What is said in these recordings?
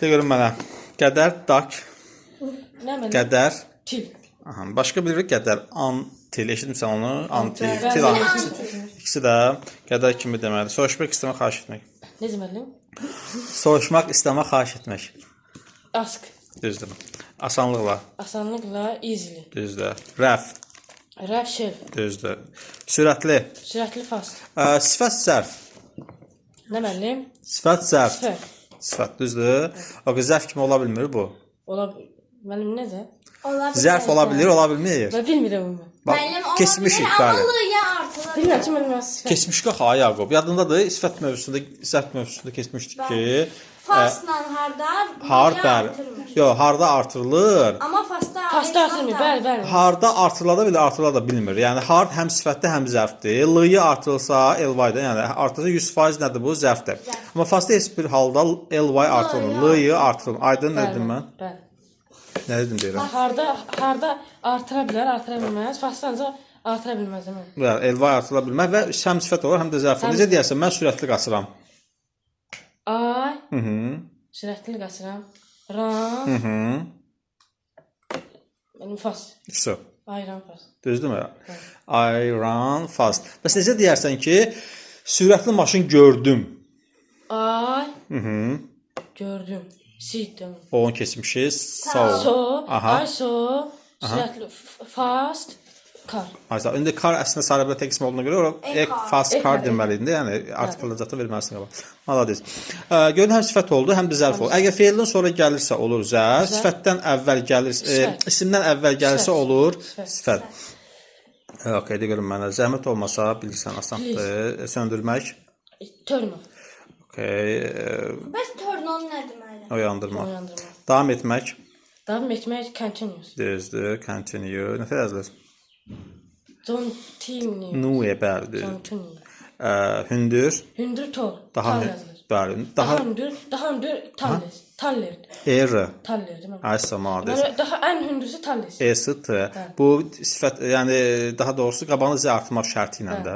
De görün mənə. Qədər, dak, Nə mənim? qədər. Til. Aha, başqa bir qədər. Antil. Eşitmirsən onu? Antil. Bəli, Til, bəli. antil. İkisi də qədər kimi deməlidir. Soruşmaq istəmək, xahiş etmək. Necə müəllim? Soruşmaq istəmək, xahiş etmək. Ask. Düzdür. Asanlıqla. Asanlıqla, easily. Düzdür. Rəf. Rəf şel. Düzdür. Sürətli. Sürətli fast. Sifət zərf. Nə müəllim? Sifət zərf. Sifət. Sifət düzdür. O zərf kimi ola bilmir bu. Ola müəllim necə? Zərf ola bilir, ola bilmir. Mən bilmirəm onu. Bax, keçmişik bəli. Bilmirəm ki, mənim sifət. Keçmişik axı Yaqub. Yadındadır, sifət mövzusunda, zərf mövzusunda keçmişdik ki, Fastla harda? bəli. Yox, harda artırılır. Amma fasta Artırmır, bəli, bəli. Harda artırıla da artırıla da bilmir. Yəni hard həm sifətdə, həm zərfdir. L-yı artırılsa ly-də, yəni artırsa 100% nədir bu? Zərfdir. Amma fastda heç bir halda ly artırılmır. L-yı artırılmır. Aydın nə dedim mən? Bəli. Nə dedim deyirəm? Harda artıra bilər, artıra bilməz. Fast ancaq artıra bilməz demə. Bəli, ly artırıla bilməz və həm sifət olur, həm də zərf olur. Necə deyərsən, mən sürətli qaçıram. Ay. Mhm. Sürətli qaçıram. Ram. Mhm. Mənim fast. So. Ayran fast. Düzdürmü? I run fast. Bəs necə deyərsən ki, sürətli maşın gördüm. Ay. Mhm. Gördüm. Sittim. Onun keçmişiz. Sağ ol. So. Aha. Ay so. Sürətli fast. Car. Aysa, indi car əslində sarı bilə təqsim olduğuna görə fast car deməliydi. Yəni artikulun zətə verməlisin qabaq. Malades. Görün həm sifət oldu, həm də zərf oldu. Əgər feildən sonra gəlirsə olur zərf, sifətdən əvvəl gəlirsə, isimdən əvvəl gəlirsə olur sifət. Okay, də görün mənə zəhmət olmasa bilirsən asandır. Söndürmək. Turn off. Okay. Bəs turn on nə deməkdir? Oyandırmaq. Oyandırmaq. Davam etmək. Davam etmək continuous. Düzdür. Continue. Nə yazılır? Continue. Nue bəli. Continue. Hündür. Hündür tol. Daha Tal yazılır. bəli. Daha hündür taller. Taller. R. Taller demə. Aysa malades. Yəni daha ən hündürsü taller. S-T. Bu sifət, yəni daha doğrusu qabağını z artırmaq şərti ilə də.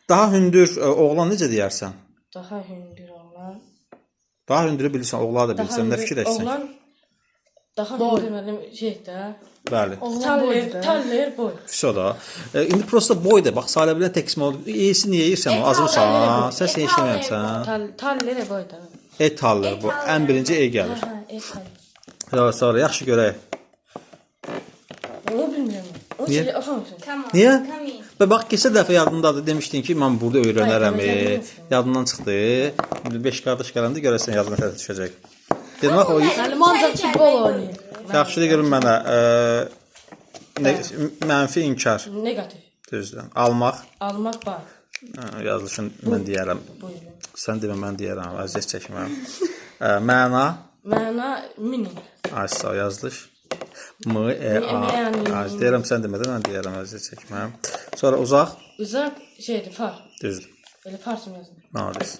Daha hündür oğlan necə deyərsən? Daha hündür oğlan. Daha hündürü bilirsən, oğlan da bilirsən, nə fikirləşsən? Oğlan daha hündür mənim şeydə. Bəli. Taller boy. Fiso da. İndi prosta boy da, bax Salə bilən təqsim oldu. Eysi niyə yeyirsən? Azmısan. Sən sən işləmirsən. Taller boy da. Taller bu. Ən birinci gəlir. Taller. Sonra yaxşı görək. Onu bilmirəm. O Niyə? şey oxumuşam. Niyə? Və bax, keçən dəfə yadındadır, demişdin ki, mən burada öyrənərəm. Yadından çıxdı. 5 qardaş gələndə görəsən yadına tərəf düşəcək. Dedim, bax, o... Mənim ancaq futbol oynayır. Yaxşıdır görün mənə. Mənfi inkar. Negativ. Düzdür. Almaq. Almaq var. Yazılışın mən deyərəm. Buyurun. Sən demə, mən deyərəm. Əziyyət çəkməm. Məna. Məna meaning. Aysa yazılış. M-E-A. Deyərəm, sən demədən mən deyərəm. Əziyyət çəkməm. Sonra uzaq. Uzaq şeydir, far. Düzdür. Elə farsım yazılır. Nalis.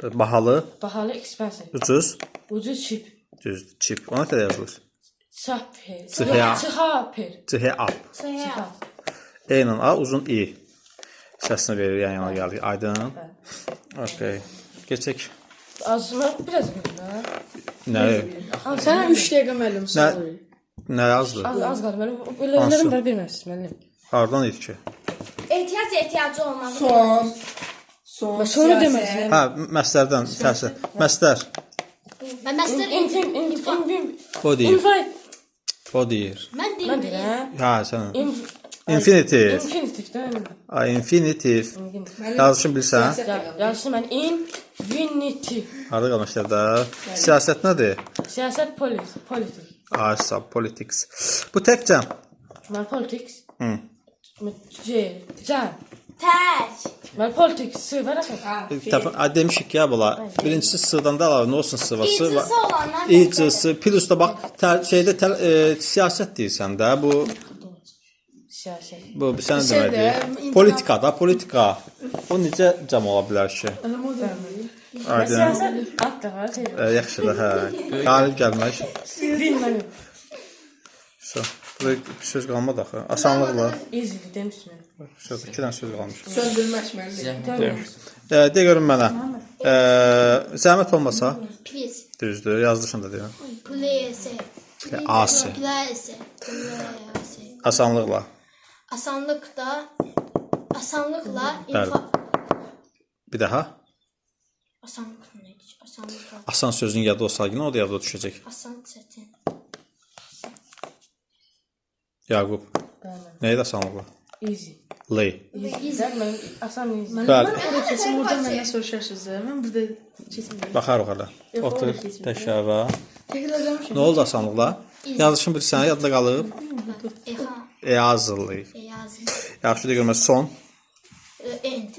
Bahalı. Bahalı expensive. Ucuz. Ucuz cheap. Düzdür. Cheap. Ona görə yazılır. Çapır. Çıhya. Çıhapır. Çıhya. Çıhap. E ilə A, uzun I. Səsini verir, yan yana gəlir. Aydın. Okay. Geçək. Azına biraz görə. Nə? Sənə 3 dəqiqə müəllim sağ ol. Nə yazdı? Az qaldı mənim. Elələrəm də bilməzsiniz müəllim. Hardan idi ki? Ehtiyacı olmalı. Son. Sonra deməsin. Hə, məslərdən təsir. Məslər. Mən məstər O deyir. Invite. O deyir. mən Mən deyirəm. deyirəm. Hə, sən. Infinitive. Infinitive. Infinitive. Yazışın bilirsən? Yazışı mən infinitive. Harada qalmışlar da? Siyasət nədir? Siyasət politik. Aysa, politics. Bu təkcə. Mən politics. Hı. Can. Tək. Mən politics var axı. Demişik ya bula. Birincisi sıdan da alalım. Nə olsun sıvası? İcisi olanlar. İcisi. Plus da bax, şeydə siyasət deyirsən də. Bu Siyasət. bu sən deməkdir. Politika da, politika. O necə cəm ola bilər ki? Aydın. Siyasət ad da var. Yaxşıdır, hə. Qalib gəlmək. Bilməm. Burada bir söz qalmadı axı. Asanlıqla. Easy demişəm. Söz, 2 dənə söz qalmış. Söndürmək müəllim. De görün mənə. Zəhmət olmasa, Please. düzdür, yazılışını da deyirəm. Please. Asi. Please. Asanlıqla. Asanlıqla Bəli. Bir daha. Asanlıqla nədir? Asanlıqla. Asan sözünün yadda olsa yine o da yadda düşəcək. Asan çətin. Yaqub. Neydi asanlıqla? Easy. Lay. Easy. Mən asan easy. Bəli. Mən oraya keçim, orada məndən soruşarsınız. Mən burada keçim. Baxarıq hələ. Otur, təşəvvə. Təkrarlamışam. Nə oldu asanlıqla? Yazılışını bilirsən, yadda qalıb. Eha. Yazılı. Yazın. Yaxşı da görmək son. End.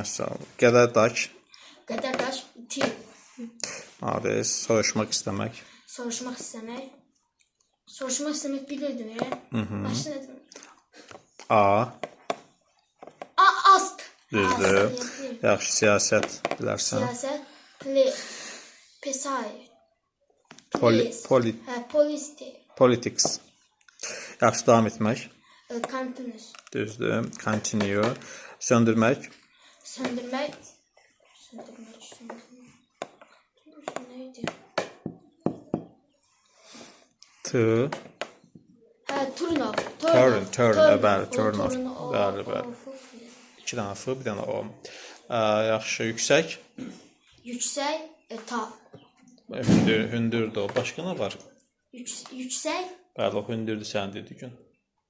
Sağ ol. Qədərdaş. Qədərdaş. Til. Adres, soruşmaq istəmək. Soruşmaq istəmək. Soruşmaq istəmək bilirdim. Başda nədir? A. Ask. Düzdür. Yaxşı, siyasət bilərsən. Siyasət. Pesay. Polisti. Politics. Yaxşı, davam etmək. Continuous. Düzdür. Continue. Söndürmək. Söndürmək. Neydi? T. Turn off. Bəli, turn off. Bəli. 2 dənə F, bir dənə O. Yaxşı, yüksək. Yüksək. Ta. Hündürdür o. Başqa nə var? Yüksək. Bəli, o hündürdür sən dediyin.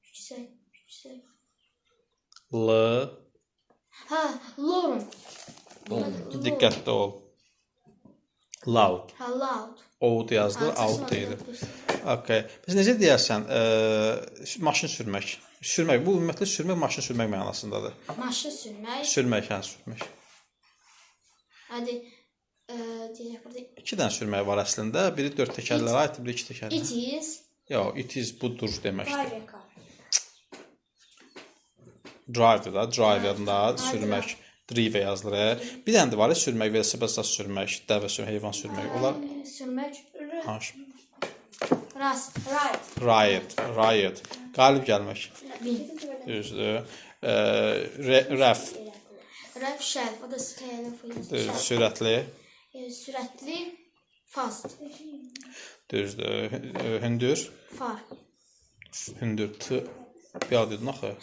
Yüksək. L. Lorum. Diqqətli ol. Loud. Loud. Oud yazılır, out deyilir. Okay. Biz necə deyərsən, maşın sürmək. Sürmək, bu ümumiyyətlə sürmək, maşın sürmək mənasındadır. Maşın sürmək. Sürmək, sürmək. Hadi, deyək burada. 2 dənə sürmək var əslində. Biri 4 təkərlərə aid, biri 2 təkərlərə. It is. Yox, it is budur deməkdir. Driving car. Drive da, drive yadında, sürmək. Drive yazılır. Bir dənə də var, sürmək, velosipeddə sürmək, dəvə sürmək, heyvan sürmək. Onlar sürmək. hansı? Rast. Riot. Qalib gəlmək. Düzdür. Rəf. Rəf şərf. O da Düzdür. Sürətli. Sürətli. Fast. Düzdür. Hündür. Far. Hündür. T. Bir adedin axı.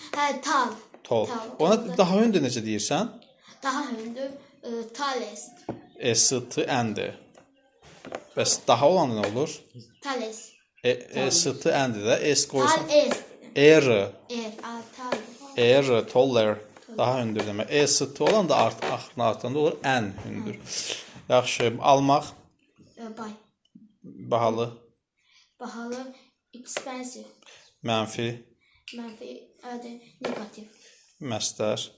Tal. Tol. Ona daha hündür necə deyirsən? Daha hündür. Tallest. S-T, N-dir. Bəs daha olan nə olur? Tallest. S-T, N-dir də. S qoysan. Tallest. R, taller. Daha hündür demək. S-T olan da artında olur. N hündür. Yaxşı. Almaq. Bahalı. Bahalı. Expensive. Mənfi. Negativ. Məstər.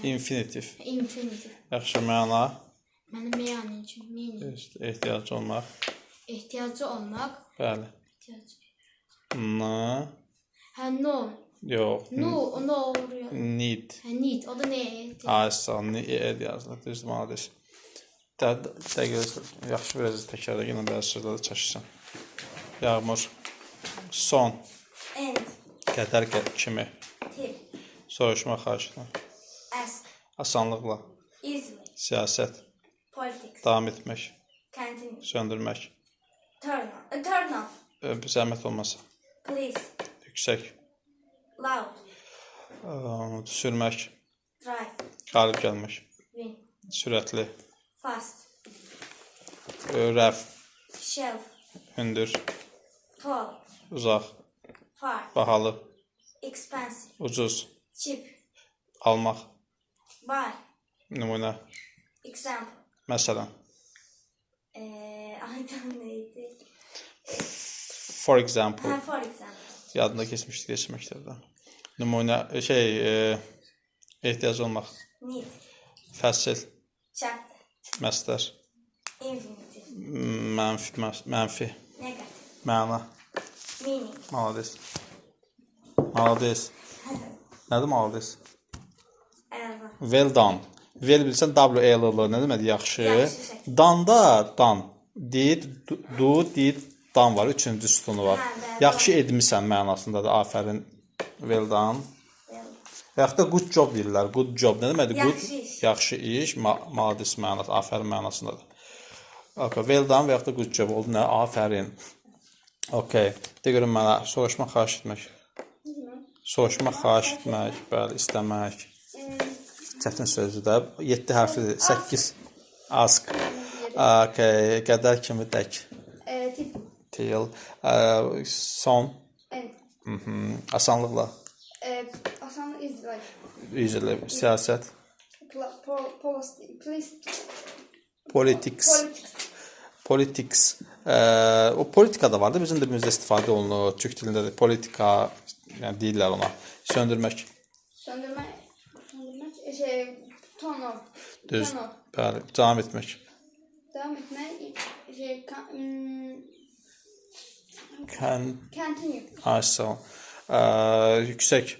Infinitiv. Yaxşı, məna. Mənim meyani üçün. Ehtiyacı olmaq. Ehtiyacı olmaq. Bəli. N. No. Yox. No. Need. Need. O da ne? Aysa, need yazılır. Düzdür, malades. Yaxşı, biraz təkrarda yenə bəzi sözlərdə çəkirsən. Yağmur. Son. End. Qətər kimi. Til. Soruşma, xahişlə. Ask. Asanlıqla. Easily. Siyasət. Politics. Davam etmək. Continue. Söndürmək. Turn off. Zəhmət olmasa. Please. Yüksək. Loud. Sürmək. Drive. Qalib gəlmək. Win. Sürətli. Fast. Rəf. Shelf. Hündür. Tall. Uzaq. Far. Bahalı. Expensive. Ucuz. Cheap. Almaq. Buy. Nümunə. Example. Məsələn. Aydan neydi? For example. For example. Yadında keçmişlərdə. Nümunə, ehtiyac olmaq. Need. Fəsil. Chapter. Məstər. Infinitive. Mənfi. Negative. Məna. Meaning. Malades. Nədir malades? Well done. Well bilsən W-L-L. Nə deməkdir? Yaxşı. Danda, dan. Did, do, did, dan var. 3-cü sütunu var. Yaxşı etmisən mənasındadır. Afərin. Well done. Və yaxud da good job deyirlər. Good job nə deməkdir? Good, Yaxşı iş. yaxşı iş, maladis mənası, afərin mənasındadır. Okay, well done və yaxud da good job oldu nə? Afərin. Okay, de görün mənə soruşmaq, xahiş etmək. Soruşmaq, xahiş etmək, bəli, istəmək. Çətin sözdür də. 7 hərflidir. 8. Ask. Okay, qədər kimi dək. Tip. Til. Son. Asanlıqla. Asanlık is like Üzrlə siyasət. Politics. Politics. O politika da vardı. Bizim dilimizdə istifadə olunur. Türk dilində də politika, yəni deyirlər ona. Söndürmək. Söndürmek. Turn off. Düz. Turn off. Bəli, devam etmək. Devam etmek. Continue. Aşağı. Yüksək.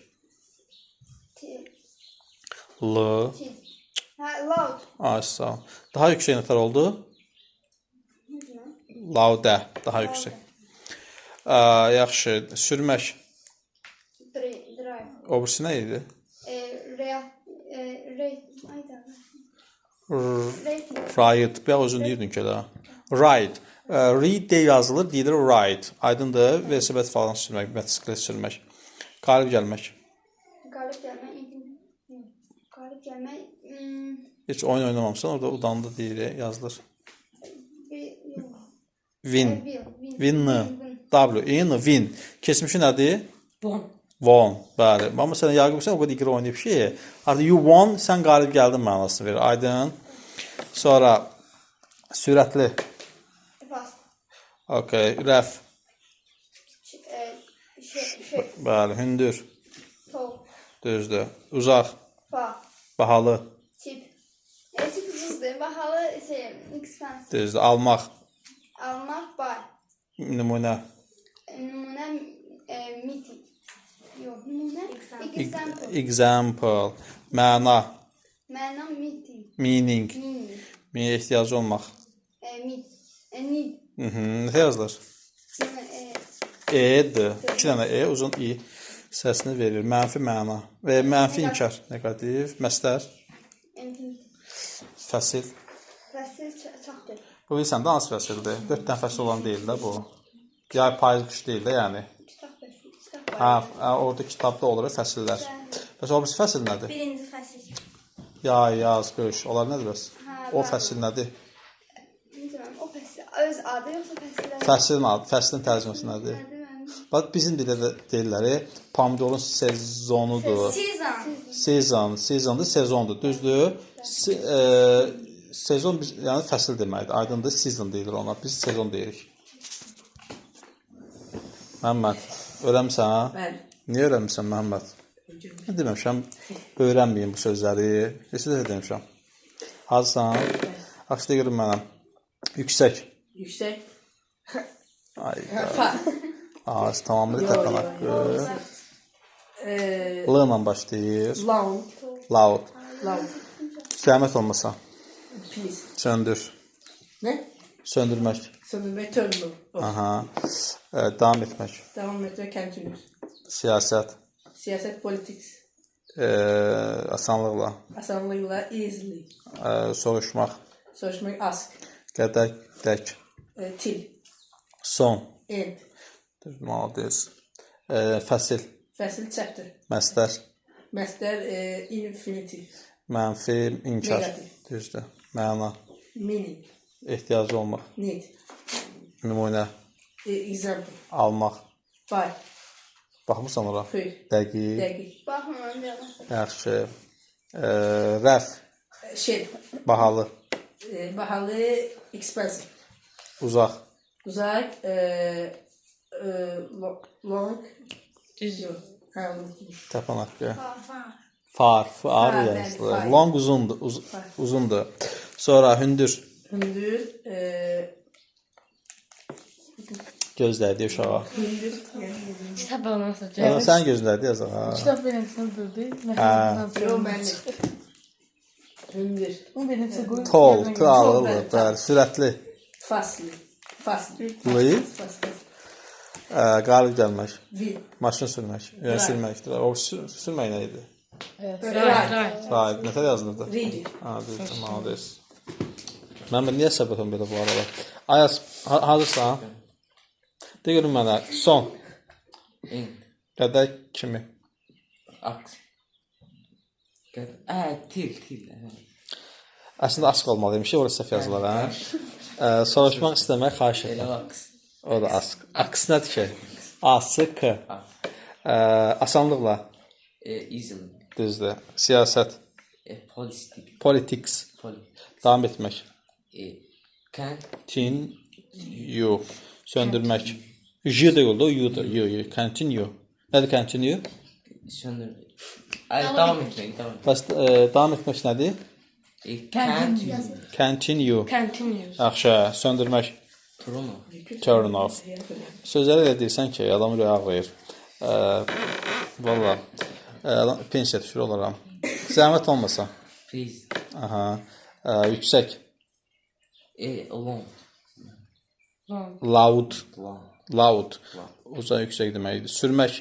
L. Loud. Aşağı. Daha yüksək nətər oldu? Laudə. Daha yüksək. Yaxşı. Sürmək. Drive. O birisi nə idi? Ride. Bir uzun deyirdin ki elə. Ride. Read deyə yazılır, deyilir ride. Aydındır. Velosiped falan sürmək, motosiklet sürmək. Qalib gəlmək. Galip gelme. Galip gelme. Heç oyun oynamamısan, orada udanda deyir, yazılır. Win. Win. W. In, win. Keçmişi nədir? Bon. Won. Bəli. Amma sən Yaqub sən o qədər iqra oynayıb şey. Artıq you won, sən qalib gəldin mənasını verir. Aydın. Sonra sürətli. Fast. Okay, rəf. Bəli, hündür. Tall. Düzdür. Uzaq. Far. Bahalı. Cheap. Cheap ucuzdur. Bahalı expensive. Düzdür. Almaq. Almak buy. Nümunə. Numune meeting. Yok. Numune example. Example. Məna. Mana meeting. Meaning. Meaning. Meyə ehtiyacı olmaq. Meet. Need. Nə yazılır? E-dir. 2 dənə E, uzun I səsini verir. Mənfi məna. Və mənfi inkar. Negativ. Məstər. Fəsil. Fəsil çoxdur. Bu bilirsən də hansı fəsildir? 4 dənə fəsil olan deyil də bu. Yay, payız, qış deyil də yəni. Kitab fəsil. Orada kitabda olur fəsillər. Bəs o birisi fəsil nədir? Birinci fəsil. Yay, yaz, qış. Onlar nədir bəs? O fəsil nədir? Bilmirəm, o fəsil öz adı yoxsa fəsillər? Fəslin adı, fəslin tərcüməsi nədir? Bax bizim dildə də deyirlər, pomidorun sezonudur. Sezondur, sezondur. Düzdür? Sezon yəni fəsil deməkdir. Aydındır, season deyilir ona. Biz sezon deyirik. Məhəmməd, öyrənmisən? Bəli. Niyə öyrənmirsən Məhəmməd? Nə deməmişəm? Öyrənməyin bu sözləri. Neçə dəfə demişəm? Hazırsan? Aksida görün mənəm. Yüksək. Yüksək. Ayda. Az, tamamıyla təpən haqqı. L ilə başlayır. Long. Loud. Loud. Zəhmət olmasa. Please. Söndür. Nə? Söndürmək. Söndürmək turn. Aha. Davam etmək. Devam etmək continuous. Siyasət. Siyasət politics. Asanlıqla. Asanlıqla easily. Soruşmaq. Soruşmaq ask. Qədər, dək. Till. Son. End. Maldiz. Fəsil. Fəsil chapter. Məstər. Məstər infinitive. Mənfi, inkar. Negativ. Düzdür. Məna. Meaning. Ehtiyacı olmaq. Need. Nümunə. Example. Almaq. Buy. Baxmırsan ora? Xeyr. Dəqiq. Dəqiq. Baxmıram deyəsən. Yaxşı. Rəf. Şey. Bahalı. Bahalı expensive. Uzaq. Uzaq. Long. Düz. Təpən haqqı. Far. Far yazılır. Long uzundur. Uzundur. Sonra hündür. Hündür. Gözlədi uşağa. Hündür. Kitab olmasa. Sən gözlədi yazaq. Kitab beləsin durdu. Yox, mənim. Hündür. O beləsin qoy. Tall, tall, sürətli. Fastly. Fastly. Li. Qalib gəlmək. Will. Maşın sürmək. Yəni sürməkdir. O sürmək nə idi? Right. Right. Nətər yazılırdı? Reader. Ha, düzdür, malades. Mən niyə səbətim belə bu aralar? Ayas, hazırsan? De görüm mənə, son. In. Qədər kimi? Aks. Til. Əslində açıq olmalıymış, orası səhv yazılır, hə? Soruşmaq istəmək, xahiş Elə etmək. aks. O da açıq. Aks nədir ki? ASK. Asanlıqla. Easily. Düzdür. Siyasət. Politik. Politics. Davam etmək. Can. Continue. Söndürmək. J da yolda, U da. Continue. Nədir continue? Söndür. Devam etmək. Bəs davam etmək nədir? Continue. Continue. Continuous. Yaxşı, söndürmək. Turn off. Sözləri elə deyirsən ki, adam ürəyi ağlayır. Valla, pensiya düşür olaram. Zəhmət olmasa. Please. Aha. Yüksək. Long. Loud. Long. Loud. Uzaq yüksək deməkdir. Sürmək.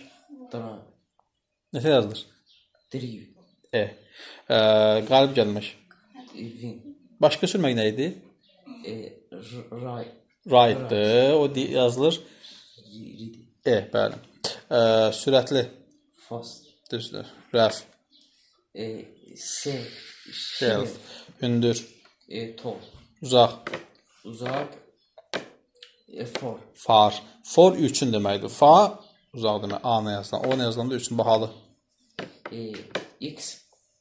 Drive. Nəsə yazılır? Drive. Qalib gəlmək. Win. Başqa sürmək nə idi? Right. Right-dır. O yazılır. Ready. Bəli. Sürətli. Fast. Düzdür. Rəf. Shelf. Hündür. Tall. Uzaq. Uzak. For. Far. For üçün deməkdir. Fa uzaq demək. A nə yazılan. O nə yazılanda üçün bahalı. X.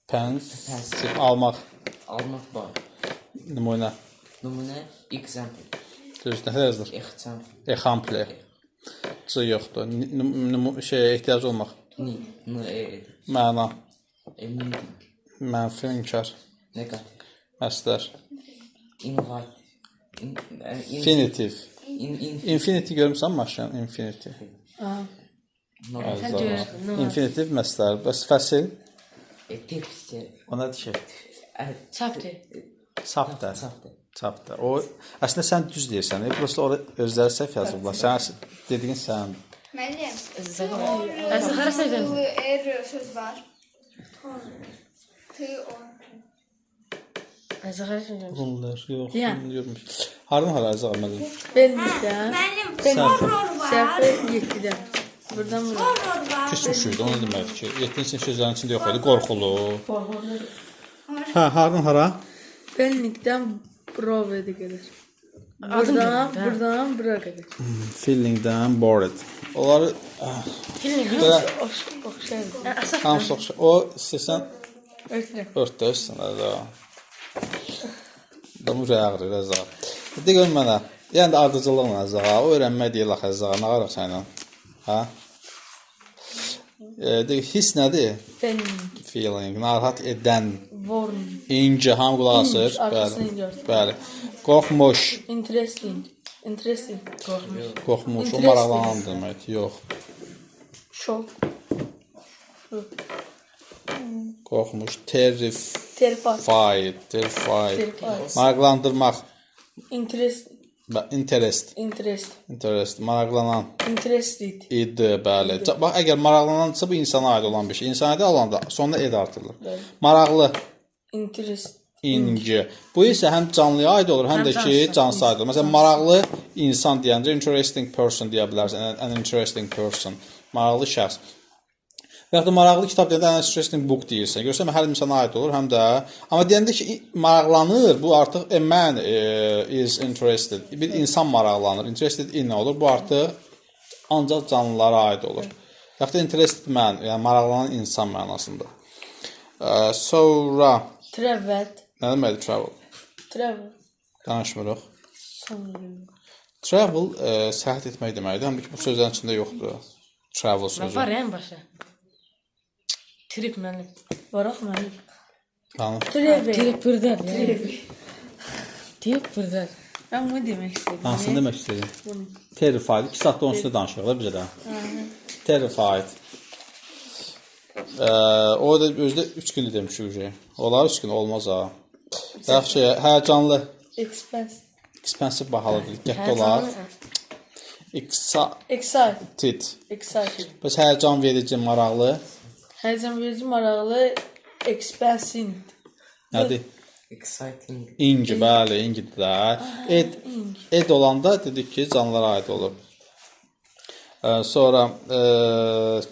Pencil. Almaq. Almak var. Nümunə. Numune. Example. Düzdür. Nə yazılır? Example. Example. C yoxdur. Ehtiyac olmaq. Ni. Məna. Meeting. Mənfi, inkar. Negative. Məstər. Invite. Infinitiv. Infinity görmüsən maşın? Infinity. Infinitiv məstər. Bəs fəsil? Tips. O nədir ki? Chapter. Çapdır. Çapdır. O, əslində sən düz deyirsən. Prosta orada özləri səhv yazıblar. Sən dediyin sən. Müəllim. Hara səhvən? Söz var. Zəhərə səhvən. Bunlar yox. Yəni. Görmüş. Hardan hara azaq mənim? Benlikdən. Müəllim, horror var. Səhvə 7-dən. Buradan bura. Horror var. Küsmüşüydü. O nə deməkdir ki? 7-ci sinif sözlərinin içində yox idi. Qorxulu. Hə, hardan hara? Benlikdən Broadway-də gedir. Buradan bura qədər. Feelingdən bored. Onları hamısı oxşar. O istəsən örtdə üstün da. Damı rəğri rəza. De gör mənə. Yəni də ardıcılıqla əzağa. O öyrənmək deyil axı əzağa. Nə qaraq sənə? Hə? De his nədir? Feeling. Narahat edən. Warm. İnci. Hamı qulaq asır. Bəli. Qorxmuş. Interesting. Qorxmuş. O maraqlanan demək. Yox. Shock. Qorxmuş. Terrified. Terrified. Maraqlandırmaq. Interest. Interest. Maraqlanan. Interested. İdi, bəli. Bax, əgər maraqlanansa bu insana aid olan bir şey. İnsana aid olanda sonuna ed artırılır. Maraqlı. Interest. İnci. Bu isə həm canlıya aid olur, həm də ki, cansız aid olur. Məsələn, maraqlı insan deyəndə interesting person deyə bilərsən. An interesting person. Maraqlı şəxs. Və ya da maraqlı kitab deyəndə an interesting book deyirsən. Görürsən, hər insana aid olur, həm də. Amma deyəndə ki, maraqlanır, bu artıq a man is interested. Bir insan maraqlanır. Interested in nə olur? Bu artıq ancaq canlılara aid olur. Ya da interested man, yəni maraqlanan insan mənasında. Sonra Travel. nə deməkdir travel? Danışmırıq. Travel səyahət etmək deməkdir. Həm də ki, bu sözlərin içində yoxdur. Travel sözü. Var yəni başa. Trip mənim. Varaq mənim. Tamam. Trip burada. Ben bunu demək istedim. Hansını demək istədin? Terrified. 2 saatda onun üstündə danışırıq da bizə də. Terrified. O da özdə 3 gündür demişik. Onlar 3 gün olmaz ha. Yaxşı, həyəcanlı. Expensive bahalıdır. Diqqətli olar. Excited. Excited. Bəs həyəcan verici, maraqlı. Həyəcan verici, maraqlı, expensive. Nədir? Exciting. İngi, bəli, ingidir də. Ed olanda dedik ki, canlılara aid olur. Sonra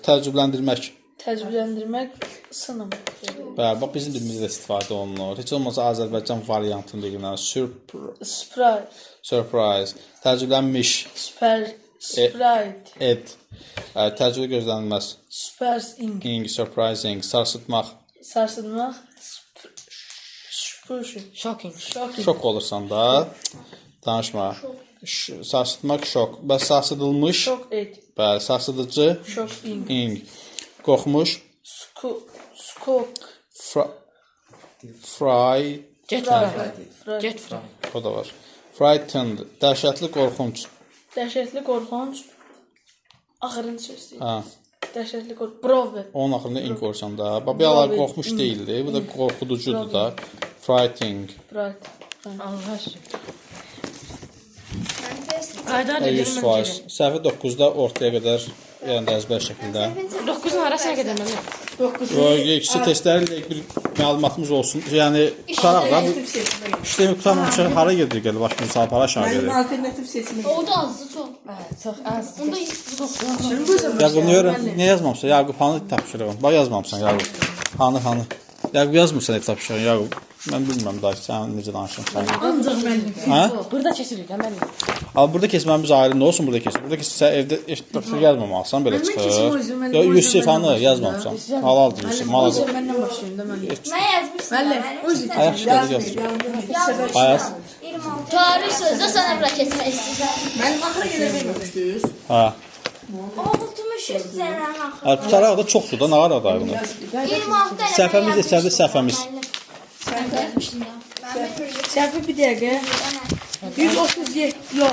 təcrübələndirmək. Təcrübələndirmək, sınım. Bəli, bax bizim dilimizdə istifadə olunur. Heç olmasa Azərbaycan variantında deyirlər. Surprise. Təcrübələnmiş. Sprite. Ed. Təcrübə gözlənilməz. Surprising. Surprising. Sarsıtmaq. Sarsılmaq. Shocking. Şok olursan da. Danışma. Sarsıtmaq, şok. Bəs sarsıdılmış. Şok et. Bəli, sarsıdıcı. Shocking. Qorxmuş. Skok. Fry. Get fry. O da var. Frightened. Dəhşətli, qorxunc. Dəhşətli, qorxunc. Axırıncı söz deyil. Ha. Dəhşətli, qorxunc. Bravo. Onun axırında ink qoyursan da. Babalar qorxmuş deyildi. Bu da qorxuducudur da. Frightening. Bright. Allah aşkına. Ben first. Qaydar 100%. Səhvi 9-da ortaya qədər, yəni əzbər şəkildə. 9-un arasına qədər mən. 9. İkisi testləri ilə bir məlumatımız olsun. Yəni tutaraq da işlemi tutarmamışıq. Hara gedir gəlir başımız hara aşağı Mənim gedir. alternativ seçimim. O da azdı çok. Çox az. Onda Yaqub nə öyrən? Nə yazmamısan? Yaqub hanı tapşırığın? Bax yazmamısan Yaqub. Hanı? Yaqub yazmırsan ev tapşırığın Yaqub. Mən bilmirəm daha sən necə danışırsan. Ancaq mən. Hə? Burada keçirik də mən. Amma burada keçməmiz ayrı nə olsun burada keçir. Burada keçsə evdə tapşırıq yazmamalısan belə çıxır. Ya Yusif hanı yazmamısan. Halal deyirsən. Malaz. Məndən başlayım da mən. ne yazmışsın? Ayaq şəkildə yaz. Ayaz. 26. Tarih sözde sana bırak kesme istiyorsan. Mənim axıra gedə bilməmişdiniz. Ha. O unutmuşuz sen ha. Ha, tutaraq da çoxdur da, nə var da bunu. 26 tane. Səhvəmiz içəridə səhvəmiz. Ben yazmıştım ya. Səhvi bir dəqiqə. 137. Yox.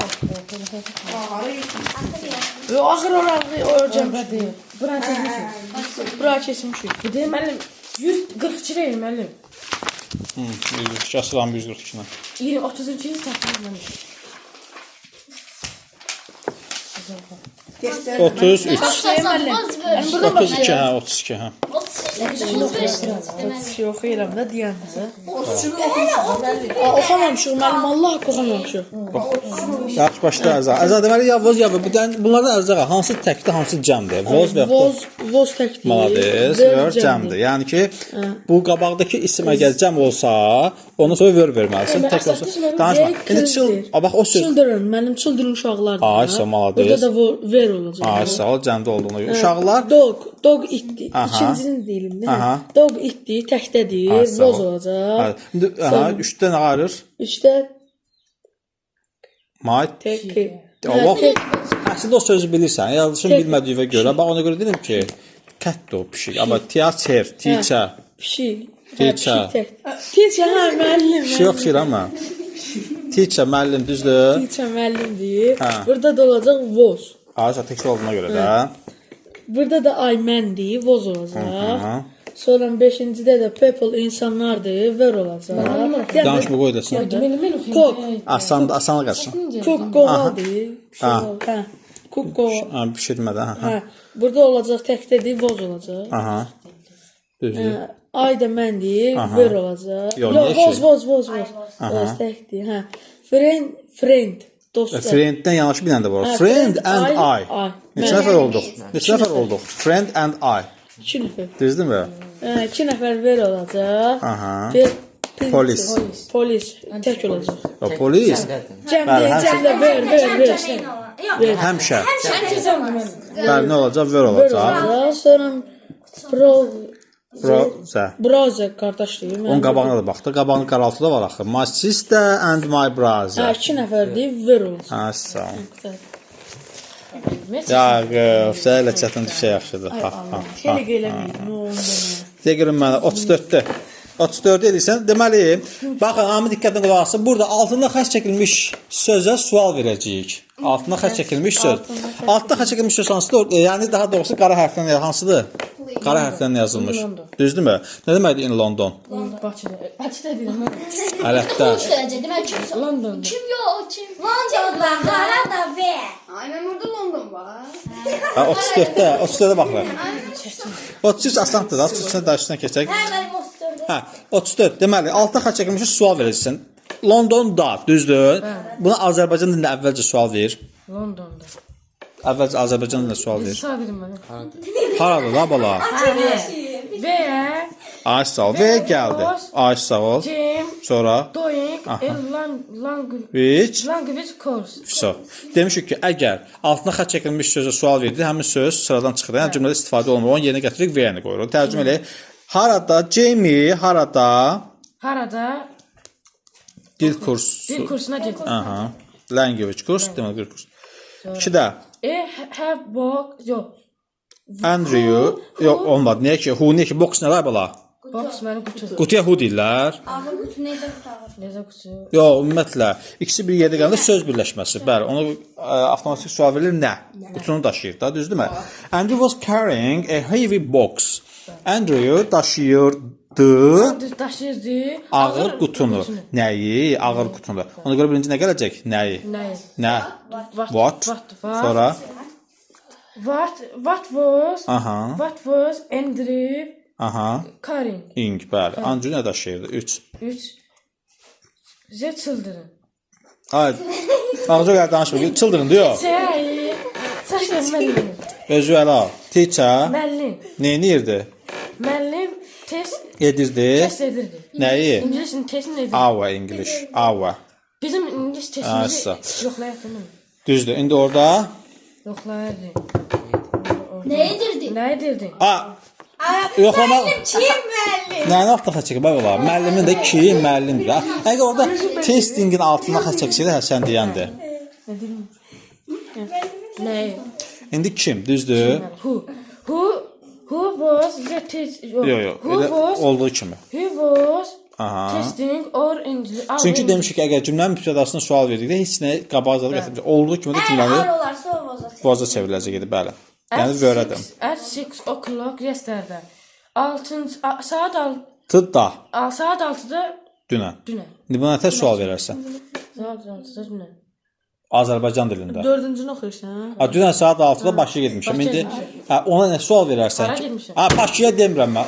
Yox, axır oraya ölçəmişik. Bura keçmişik. Bura keçmişik. Bu deyim müəllim 142 deyil müəllim. 142 asılan 142 ilə. 20 30-cu təxmin müəllim. 33. Mən buradan 32 hə, 32 hə. 35 yox edirəm də deyəndə. Oxumamışıq müəllim, Allah haqqı oxumamışıq. Yaxşı başda əza. Əza deməli ya voz ya bunlardan əza hansı təkdir, hansı cəmdir? Voz və Voz təkdir. Malades, ver cəmdir. Yəni ki bu qabaqdakı isim əgər cəm olsa, onu sonra verməlisən. Tək olsa. Danışma. İndi bax o söz. Children, mənim children uşaqlardır. Ay, sağ malades. Burada da ver olacaq. Ay, sağ ol, cəmdə olduğuna görə. Uşaqlar Dog itdi. İkincini deyim də. Dog itdi, təkdədir, voz olacaq. İndi aha, 3-də nə ayırır? 3-də Might. teki. Əslində o sözü bilirsən. Yazılışın bilmədiyinə görə. Bax ona görə dedim ki, kətdir o pişik. Amma teacher, teacher. Pişik. Teacher. Teacher, hə, müəllim. Şey yox şir amma. Teacher, müəllim, düzdür? Teacher müəllimdir. Hə. Burada da olacaq voz. Ayşə təkrar olduğuna görə də. Burada da I məndir, voz olacaq. Sonra 5-cidə də people insanlardır, ver olacaq. Danışma qoy desin. Cook. Asana qaçsın. Cook qoğaldır. Hə. Cook qoğal. Ha, bişirmədən. Hə. Burada olacaq təkdədir, voz olacaq. Aha. Düzdür. Ay da məndir, ver olacaq. Yox, Voz. Voz təkdir, hə. Friend. Dostlar. Frienddən yanaşı bir dənə də var. Friend and I. Neçə nəfər olduq? Friend and I. 2 nəfər. Düzdürmü? 2 nəfər ver olacaq. Aha. Polis tək olacaq. Polis. Cəmdə ver. Həmişə. Bəli, nə olacaq? Ver olacaq. Sonra brother qardaşdır. Onun qabağına da baxdı. Qabağının qaraltıda var axı. My sister and my brother. 2 nəfərdir, ver olacaq. Ha, sağ ol. Ya, səhələ çətin şey yaxşıdır. Elə eləməyim, nə onda. Deyirəm mənə 34-də. 34 edirsən. Deməli, baxın, hamı diqqətlə qulaq asın. Burada altında xətt çəkilmiş sözə sual verəcəyik. Altında xətt çəkilmiş söz. Altında xətt çəkilmiş söz hansıdır? Yəni daha doğrusu qara hərflərlə hansıdır? Qara hərflərlə yazılmış. Düzdürmü? Nə deməkdir in London? Bakıda deyirəm. Əlbəttə. London. Kim yok kim? London'da kara da ver. Aynen orada London var. 34-də baxın. 33 asandır da, 33-nə daşına keçək. Hə, mənim 34-dür. Hə, 34. Deməli, altına xətt çəkilmiş sual verirsən. Londonda, düzdür? Buna Azərbaycan dilində əvvəlcə sual ver. Londonda. Əvvəlcə Azərbaycan dilində sual ver. Sağ verin mənə. Haradır la bala? Və Ay sağ ol. Və gəldi. Ay sağ ol. Jim Sonra doing a which language course. so. Demişik ki, əgər altına xətt çəkilmiş sözə sual verdi, həmin söz sıradan çıxır. Yəni cümlədə istifadə olunur. Onu yerinə gətiririk və yəni qoyuruq. Tərcümə eləyək. Harada Jamie Harada dil kursu. dil kursuna gedir. Aha. Language kurs, deməli dil kursu. 2-də Have box yox. Andrew, yox olmadı. Niyə ki? Niyə ki? Box nələr bala? Box mənim qutu. Qutuya who deyirlər. Ağır qutu necə qutarır? Necə qutu? Yox, ümumiyyətlə ikisi bir yerdə gələndə söz birləşməsi. Bəli, onu avtomatik sual verilir nə? Qutunu daşıyır da, düzdürmü? Andrew was carrying a heavy box. Andrew daşıyırdı Daşıyırdı ağır qutunu. Nəyi? Ağır qutunu. Ona görə birinci nə gələcək? Nəyi? Nəyi? Nə? What? Sonra What was aha. What was Andrew Aha. carrying? Ing, bəli. Andrew nə daşıyırdı? 3. 3 The children. Ay. Ağzı qədər danışmır. Children diyor. Saçlar müəllim. Özü əla. Teacher. Müəllim. Nə edirdi? Müəllim test Edirdi. edirdi. Nəyi? İngilisin testini edirdi. Our English. Our. Bizim İngilis Asa. testimizi yoxlayırdı. Düzdür. İndi orada Yoxlayırdı. Nə edirdi? Nə edirdi? yoxlamaq. Kim müəllim? Nəyini altına xətt çəkib baba? Müəllimin də ki, müəllimdir. Əgər orada testingin altına xətt çəksəydə sən deyəndi. Nə? İndi kim? Düzdür? Who was the teacher? Yox. Elə olduğu kimi. Who was Aha. testing or English? Çünki demişik ki, əgər cümlənin mübtədasına sual verdikdə heç nə qabaqcalı gətirməyəcək. Olduğu kimi də cümləni Ağır olarsa o bozacaq. boza çevriləcək idi, bəli. Yəni verədim. At 6 o'clock yesterday. Saat 6 Tıda. saat 6-da Dünən. dünən. İndi buna nə sual verərsən? Saat 6-da dünən. Azərbaycan dilində. 4-cünü oxuyursan. Dünən saat 6-da Bakıya getmişəm. İndi ona nə sual verərsən Hara ki? getmişəm? Bakıya demirəm mən.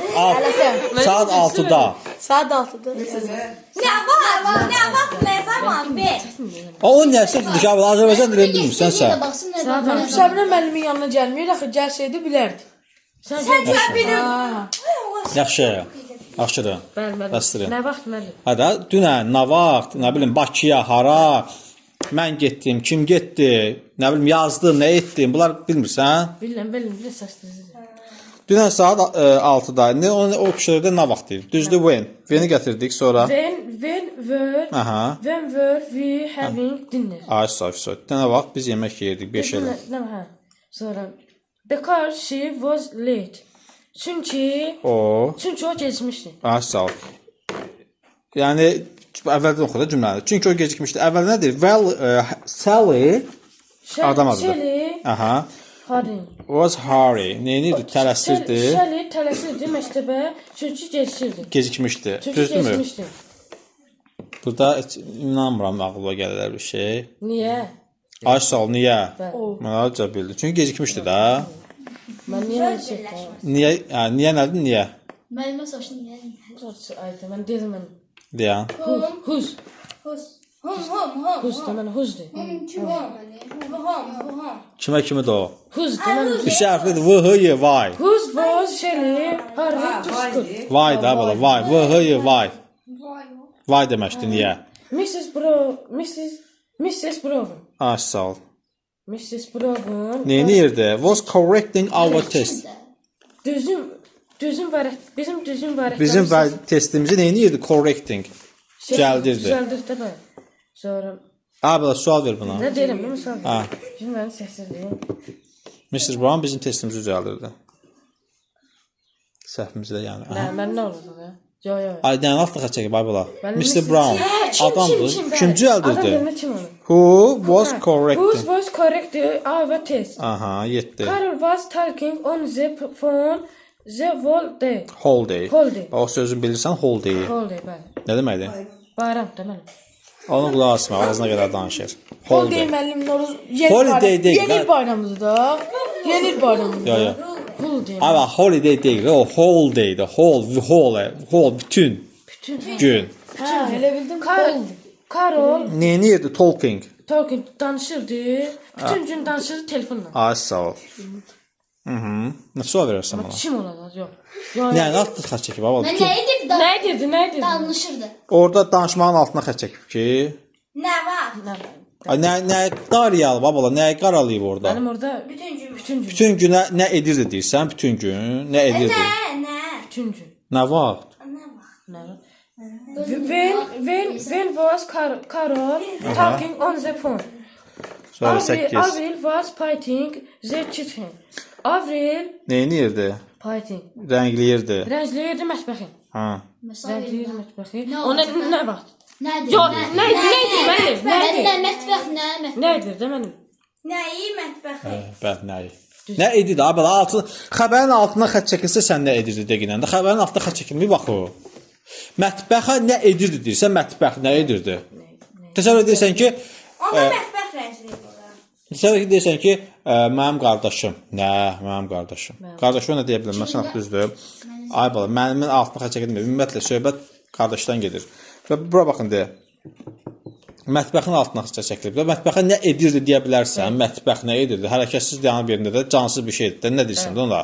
Saat 6-da. Saat 6-da. Nə var? Nə zaman? Ver. O nə səhvdir ki, Azərbaycan dilini bilmirsən sən. Baxsın nə var? Səbinə müəllimin yanına gəlmir, axı gəlsəydi bilərdi. Sən Yaxşı. Yaxşıdır. Bəli. Bəsdir. Nə vaxt müəllim? Hada dünən nə vaxt, nə bilim Bakıya, hara? Mən getdim, kim getdi? Nə bilim yazdım, nə etdim? Bunlar bilmirsən? Bilirəm, saçlarınızı. Dünən saat 6-da. İndi o kişilərdə nə vaxt deyir? Düzdür, when. When-i gətirdik sonra. Aha. When were we having dinner? Ay sağ. Nə vaxt biz yemək yeyirdik 5 elə. Nə? Sonra because she was late. Çünki O. o gecikmişdi. Ay sağ. Yəni əvvəldən oxu da cümləni. Çünki o gecikmişdi. Əvvəl nə deyir? Well, Sally adam adıdır. Shelly Aha. Harding. Was hurry. Neyiniydi? Tələsirdi. Shelly tələsirdi məktəbə çünki gecikirdi. Gecikmişdi. Çünki Düzdürmü? gecikmişdi. Burada heç inanmıram ağlıma gəlirlər bir şey. Niyə? Ay sağ ol, niyə? Bəli. Mən acaba bildim. Çünki gecikmişdi də. Mən niyə şey? Niyə nədir? Niyə? Müəllimə soruşdum niyə? Ayda mən dedim mən. Deyən. Huz. Hum. Huz da mən huzdur. Kimə kimi də o? Huz da mən. Üç hərflidir. V-h-y, vay. Huz was Shelly Harding to school. Vay da bala, vay. V-h-y, vay. Vay deməkdir, niyə? Mrs. Brown. Ay sağ ol. Mrs. Brown. Neyini yerdi? Was correcting our test. Düzüm var. Bizim var. Bizim testimizi neyini yerdi? Correcting. Gəldirdi. Düzəldirdi də. Sonra Abi sual ver buna. nə deyirəm, misal. Ha. Şimdi mən səsləyim. Mrs. Brown bizim testimizi düzəldirdi. Səhvimizdə yəni. Nə, mən nə oldu da? Yo. Ay nə altına çəkib ay bala. Mən Mr. Brown adamdır. Kim Adam düzəldirdi? bilinə kim onu? Who was Who correcting? was correcting our test? Aha, 7. Carol was talking on the phone the whole day. Whole day. Whole day. O sözün bilirsən whole day. Whole day, bəli. Nə deməkdir? Bayram da mənim. Onu qulaq asma, ağzına qədər danışır. Holiday müəllim Noruz Holiday deyil, Yeni il bayramıdır da. Yeni il bayramıdır. Yo. Hul deyim. Ama holiday deyil, o whole day'dir. Whole bütün gün. Ha, elə bildim. Karol Neyinirdi talking? Talking danışırdı. Bütün gün danışırdı telefonla. Ay sağ ol. Nə sual verirsən bana? Kim olacaq? Yox. Yox. Yəni altı xətt çəkib baba. Ben neydi da? Nə edirdi? Nə edirdi? Danışırdı. Orada danışmağın altına xətt çəkib ki, Ne var? Nə? nə qarayalı baba, nə qaralayıb orada? Mənim orada Bütün gün. bütün gün. Bütün günə nə edirdi deyirsən? Bütün gün nə edirdi? Ne? Bütün gün. Nə vaxt? Ne var? Nə? When was Carol talking on the phone? Sonra 8. Avril was painting the kitchen. Avril Neyinirdi? painting. Rəngləyirdi. Rəngləyirdi mətbəxi. Ha. Rəngləyirdi mətbəxi. Ne Ona olacaq? nə vaxt? Nedir? Yox, nə edir mənim? Nə edir? Mətbəx nə? Mətbəx. Nə edir də mənim? Nəyi mətbəxi? Bəli, nə? Nə edirdi? Abi, altı xəbərin altına xətt çəkilsə sən nə edirdi deginəndə? Xəbərin altına xətt çəkilmir bax o. Mətbəxə nə edirdi deyirsən? Mətbəx nə edirdi? Təsəvvür edirsən ki, Onda mətbəx rəngli olur. təsəvvür edirsən ki, mənim qardaşım. Nə, mənim qardaşım. Qardaşıma nə deyə bilərəm? Məsələn, düzdür. Ay bala, mənim altına xətt çəkilmir. Ümumiyyətlə söhbət qardaşdan gedir. Və bura baxın deyə. Mətbəxin altına xətt çəkilib. Mətbəxə nə edirdi deyə bilərsən? Mətbəx nə edirdi? Hərəkətsiz dayanıb yerində də cansız bir şeydir də. Nə deyirsən də ona?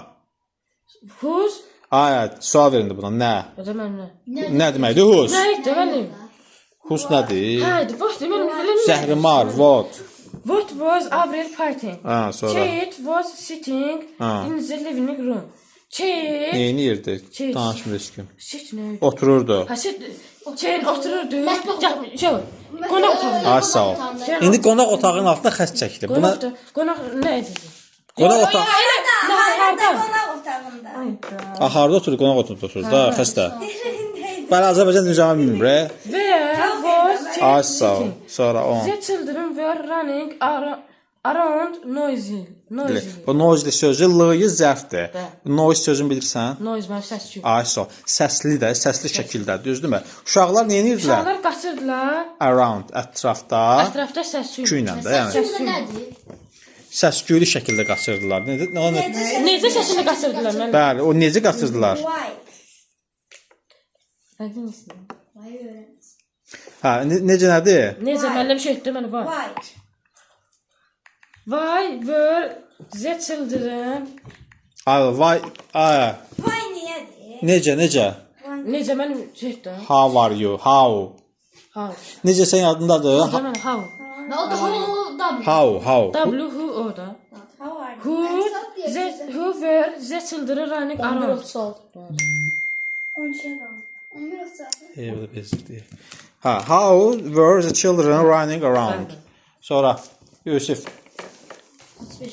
Whose? Ay, sual verin də buna. Nə? O da mənim nə? Nə deməkdir hus? Nə edir mənim? Hus nədir? Hə, vaxt mənim bilim. Zəhrimar, what? What was Avril painting? Ha, sonra. Kate was sitting Ha. in the living room. Kate Neyini yerdi? Şey- Danışmır heç kim. sit nə? Otururdu. Ha, Kate otururdu. Şey, qonaq otağında. Ay, sağ ol. İndi qonaq otağının altına xətt çəkilib. Buna Qonaq nə edirdi? qonaq otağı. Harda? Qonaq otağında. Harda oturur? Qonaq otağında oturur da, xəstə. Bəli, Azərbaycan düzəmə bilmir. Where was Ay, Kate sağ ol. sitting? Sonra on. The children were running around noisy. Bu noise sözü l-yı zərfdir. Bəli. Noise sözünü bilirsən? Noise mənim səs-küy. Ay, sağ ol. Səsli də, səsli şəkildə, düzdürmü? Uşaqlar nə edirdilər? Uşaqlar qaçırdılar. Around, ətrafda. Ətrafda səs-küy. Küylə də, yəni. Səs nədir? Səsküylü şəkildə qaçırdılar. Necə səsini qaçırdılar mən? Bəli, o necə qaçırdılar? Why? Nə bilmirsən? Why öyrəniz? Hə, necə nədir? Necə müəllim şey etdi mənə var. Why? Why were the children? Ay, vay, ay. Why niyedir? Necə? Necə mənim şey etdi? How are you? How? How? Necə sən yadındadır? O da mən how. Və o da W. How? W who o da. How are you? Who were the children running around? 11 saat. Evdə bezdi. Ha, how were the children running around? Sonra Yusuf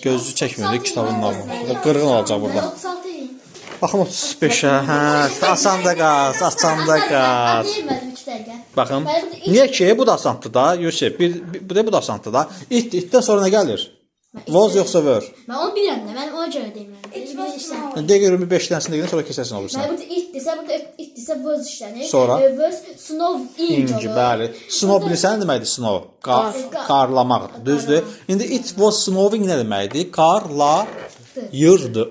gözü çəkmirdi kitabın namı. Qırğın olacaq burada. 36 il. Baxın 35-ə. Hə, asanda qaz, asanda qaz. Deyilmədim 2 dəqiqə. Baxın. Niyə ki bu da asandır da Yusuf? Bu da asandır da. İtdən sonra nə gəlir? Was yoxsa were? Mən onu bilirəm də, mən ona görə demirəm. De görüm bir 5 dənəsini deyən sonra keçərsən Mən olursan. burada it desə was işlənir. Sonra? Was snow inc İnci, olur. bəli. Snow bilirsən nə deməkdir snow? Qarlamaq, düzdür? İndi it was snowing nə deməkdir? Qarlayırdı,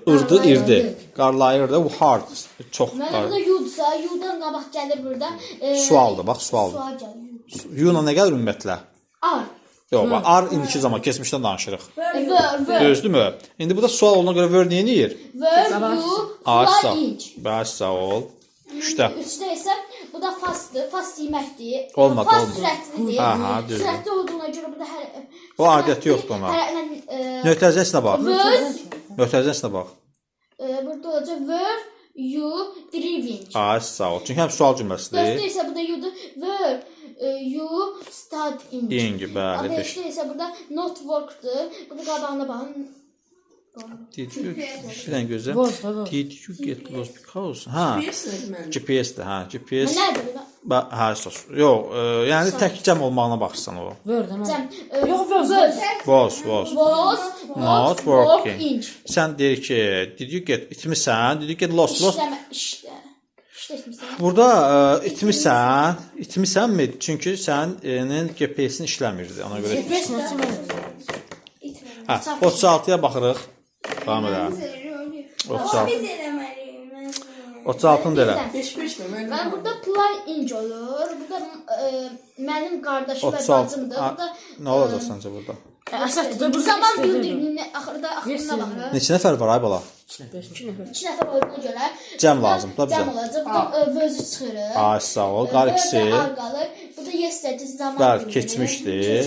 irdi. Qarlayırdı, bu hard, çox Mən qar. burada yudsa, yudan qabaq gəlir burada. Sualdır, bax sualdır. Sual gəlir. Yuna nə gəlir ümumiyyətlə? Ar. Yox, bax ar indiki zaman keçmişdən danışırıq. Were. Düzdürmü? İndi bu da sual olduğuna görə were niyə deyir? Were you Ay sağ. fly inch. Bəs sağ ol. İşte. Üçdə isə bu da fastdır. Fast yeməkdir. Olmadı, Fast olmadı. sürətlidir. Aha, düzdür. Sürətli olduğuna görə bu da hər O adiyyəti yoxdur ona. Mötərizəsinə bax. Was Mötərizəsinə bax. burada olacaq were you driving. Ay sağ ol. Çünki həm sual cümləsidir. Dörddə isə burada you'dur. Were you studying. İngi, bəli, beş. Beşdə isə burada not work'dur. Burada qabağına baxın. Did you bir dənə gözlə. Was da was. Did you get lost because? Ha. GPS-dir, hə, GPS. Nədir bu? Hə, sos. Yox, yəni tək cəm olmağına baxırsan o. Word da mən. Cəm. Yox, was. Was. Was Not working. inch. Sən deyir ki, did you get itmisən? Did you get lost? İşləmişsən. Burada itmisənmi? Çünki sənin GPS-in işləmirdi, ona görə. GPS nəçə mən? Hə, 36-ya baxırıq. Tamam elə. 36. Biz eləməliyik. 36-ını da elə. Beş mi? Ben burada play inc olur. Burada benim kardeşim ve 36. bacımdır. Burada Nə olacaq səncə burada? Əsasda burada zaman istədim. bildirimini axırda axırına baxırıq. Neçə nəfər var ay bala? 2 nəfər olduğuna görə Cəm lazımdır da bizə. cəm olacaq. Burada vözü çıxırıq. Ay sağ ol. Qar ikisi. Burada qalır. Burada yesterday zaman Bəli, bildirimi. keçmişdi.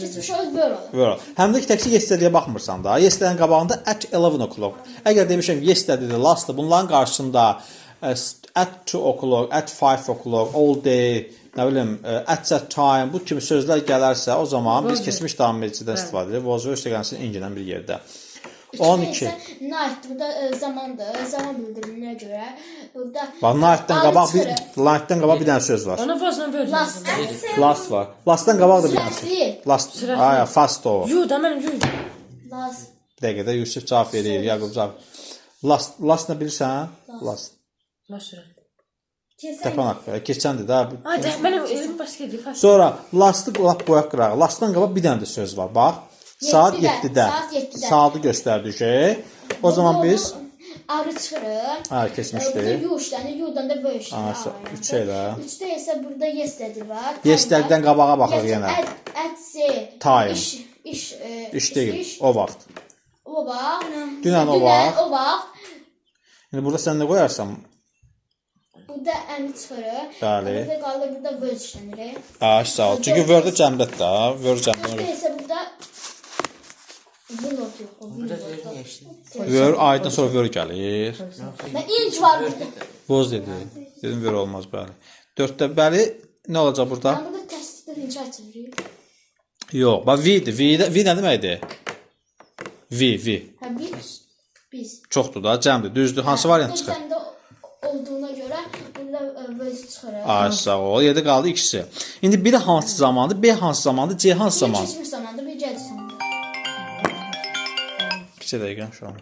Keçmiş olur böyle olur. Ver. Həm də ki təkcə yesterday'ə baxmırsan da. Yesterday'in qabağında at 11 o'clock. Əgər demişəm yesterday lastdır, bunların qarşısında at 2 o'clock, at 5 o'clock, all day, nə bilim, at that time bu kimi sözlər gələrsə, o zaman biz keçmiş davam edicidən istifadə edirik. Was were istəgənsin ingilən bir yerdə. 12. Night burada zamandır. Zaman bildiriminə görə burada Bax, night'dan qabaq bir dənə söz var. Ona fazla verdim. last Last var. Last'dan qabaq da bir dənə söz. sürətli Last. Ay, fast o. Yu da mənim yu. last Bir dəqiqədə Yusuf cavab verir, Yaqub cavab. Last nə bilirsən? Last. Nasıl? Təpən haqqı. Keçəndir də. Ay da mənim elim başqa idi. Sonra lastı lap qoyaq qırağı. Lastdan qabaq bir dənə də söz var. Bax. Saat 7-də. Saat 7-də. Saatı göstərdi şey. O zaman biz arı çıxırıq. ha keçmişdi. Burada yu işlənir, yudan da böyle işlənir. Ha, üç elə. 3-də isə burada yesterday var. Yesterdən qabağa baxır yenə. Time. İş deyil, o vaxt. O vaxt. Dünən o vaxt. O vaxt. İndi burada sən nə qoyarsan? Burada əni çıxırıq. Bəli. Burada qalır, burada vöz işlənir. Ha, sağ ol. Çünki Word-də cəmdət də, Word cəmdət. Burada isə burada Vlog yox, o Burada vlog. verin yaşlı. Word aydan sonra Word gəlir. Və inc var burada. Boz dedi. Dedim Word olmaz bəli. 4-də bəli nə olacaq burada? Ben burada təsdiqdən inc açırıq. Yox, bax V-dir. V nə deməkdir? V. Hə biz. Çoxdur da, cəmdir. Düzdür. Hansı variant çıxır? Səndə olduğuna görə burada vöz çıxırıq. Ay sağ ol. 7 qaldı ikisi. İndi biri hansı zamandır, B hansı zamandır, C hansı Bir zamandır? keçmiş zamanda, bir gəldi zamanda. Bir dəqiqə şu an.